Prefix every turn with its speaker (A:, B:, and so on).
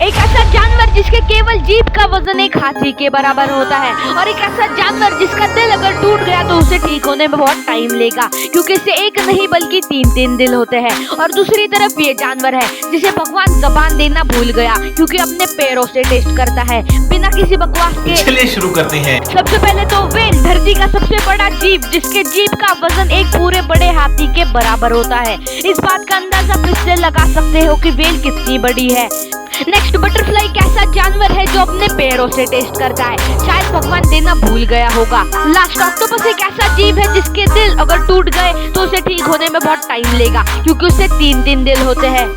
A: एक ऐसा जानवर जिसके केवल जीभ का वजन एक हाथी के बराबर होता है, और एक ऐसा जानवर जिसका दिल अगर टूट गया तो उसे ठीक होने में बहुत टाइम लेगा, क्योंकि इसे एक नहीं बल्कि तीन दिल होते हैं। और दूसरी तरफ ये जानवर है जिसे भगवान जबान देना भूल गया, क्योंकि अपने पैरों से टेस्ट करता है बिना किसी बकवास के।
B: चलिए शुरू करते हैं।
A: सबसे पहले तो व्हेल, धरती का सबसे बड़ा जीव जिसके जीभ का वजन एक पूरे बड़े हाथी के बराबर होता है। इस बात का अंदाजा आप इससे लगा सकते हो कि व्हेल कितनी बड़ी है। नेक्स्ट, बटरफ्लाई एक ऐसा जानवर है जो अपने पैरों से टेस्ट करता है, शायद भगवान देना भूल गया होगा। लास्ट, ऑक्टोपस एक ऐसा जीव है जिसके दिल अगर टूट गए तो उसे ठीक होने में बहुत टाइम लेगा, क्योंकि उसे तीन दिल होते हैं।